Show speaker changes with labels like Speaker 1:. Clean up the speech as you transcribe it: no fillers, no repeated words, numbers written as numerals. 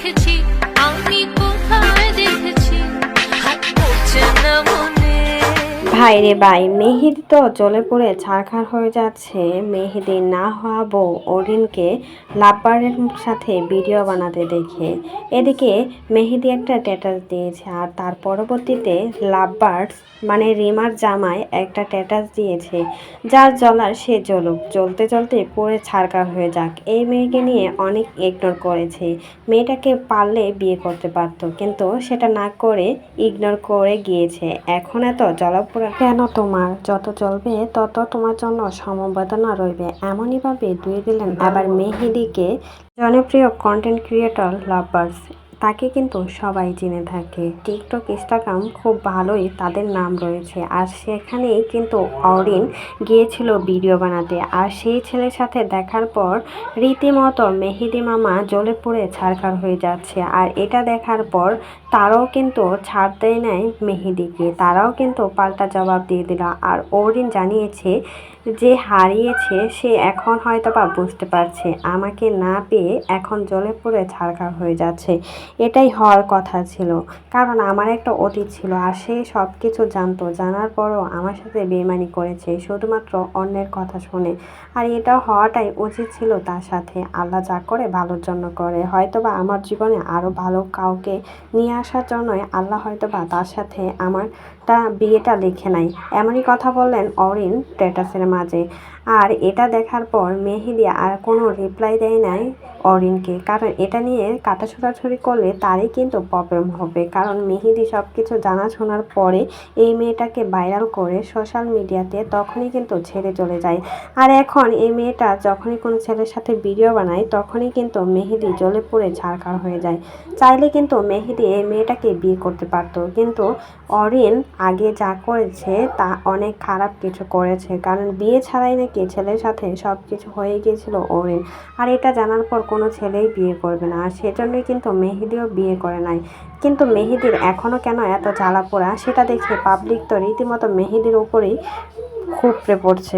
Speaker 1: দেখেছি, আমি কোথায় দেখেছি, হাত পড়ছে না মনে।
Speaker 2: ভাই রে ভাই, মেহেদি তো জ্বলে পুড়ে ছারখার হয়ে যাচ্ছে। মেহেদি না হওয়া বউ অরিনকে লাভবারের সাথে ভিডিও বানাতে দেখে এদিকে মেহেদি একটা স্ট্যাটাস দিয়েছে, আর তার পরবর্তীতে লাভবার্ডস মানে রিমার জামাই একটা স্ট্যাটাস দিয়েছে, যার জ্বলার সে জ্বলুক, জ্বলতে জ্বলতে পুড়ে ছারখার হয়ে যাক। এই মেয়েকে নিয়ে অনেক ইগনোর করেছে, মেয়েটাকে পারলে বিয়ে করতে পারতো, কিন্তু সেটা না করে ইগনোর করে গিয়েছে। এখন এত জ্বলাপোড়া কেন? তোমার যত জ্বলবে তত তোমার জন্য সমবেদনা রইবে, এমনইভাবে ধুয়ে দিলেন আবার মেহেদিকে। জনপ্রিয় কন্টেন্ট ক্রিয়েটর লাভবার্স, তাকে কিন্তু সবাই চিনে থাকে। টিকটক, ইনস্টাগ্রাম খুব ভালোই তাদের নাম রয়েছে, আর সেখানেই কিন্তু অরিন গিয়েছিল ভিডিও বানাতে। আর সেই ছেলের সাথে দেখার পর রীতিমতো মেহেদি মামা জ্বলে পুড়ে ছারখার হয়ে যাচ্ছে। আর এটা দেখার পর তারাও কিন্তু ছাড় দেয় নাই মেহেদিকে, তারাও কিন্তু পাল্টা জবাব দিয়ে দিল। আর অরিন জানিয়েছে যে হারিয়েছে সে এখন হয়তো বা বুঝতে পারছে আমাকে না পেয়ে এখন জ্বলে পুড়ে ছারখার হয়ে যাচ্ছে। এটাই হওয়ার কথা ছিল, কারণ আমার একটা অতীত ছিল, আর সে সব কিছু জানতো, জানার পরও আমার সাথে বেইমানি করেছে শুধুমাত্র অন্যের কথা শুনে। আর এটা হওয়াটাই উচিত ছিল তার সাথে। আল্লাহ যা করে ভালোর জন্য করে, হয়তোবা আমার জীবনে আরও ভালো কাউকে নিয়ে আসার জন্যই আল্লাহ হয়তোবা তার সাথে আমারটা বিয়েটা লিখে নাই। এমনই কথা বললেন অরিন স্ট্যাটাসের মাঝে। আর এটা দেখার পর মেহেদি আর কোনো রিপ্লাই দেয় নাই অরিনকে, কারণ এটা নিয়ে কাটা ছোড়াছুড়ি করলে তারই কিন্তু প্রবলেম হবে। কারণ মেহেদি সব কিছু জানাশোনার পরে এই মেয়েটাকে ভাইরাল করে সোশ্যাল মিডিয়াতে তখনই কিন্তু ছেড়ে চলে যায়। আর এখন এই মেয়েটা যখনই কোনো ছেলের সাথে ভিডিও বানায় তখনই কিন্তু মেহেদি জ্বলে পুড়ে ছারখার হয়ে যায়। চাইলে কিন্তু মেহেদি এই মেয়েটাকে বিয়ে করতে পারতো, কিন্তু অরিন আগে যা করেছে তা অনেক খারাপ কিছু করেছে, কারণ বিয়ে ছাড়াই নাকি ছেলের সাথে সব কিছু হয়ে গিয়েছিল অরিন। আর এটা জানার পর কোনো ছেলেই বিয়ে করবে না, আর সেজন্যই কিন্তু মেহেদিও বিয়ে করে নাই। কিন্তু মেহেদির এখনও কেন এত জ্বালাপোড়া সেটা দেখে পাবলিক তো রীতিমতো মেহেদির উপরেই খুবড়ে পড়ছে।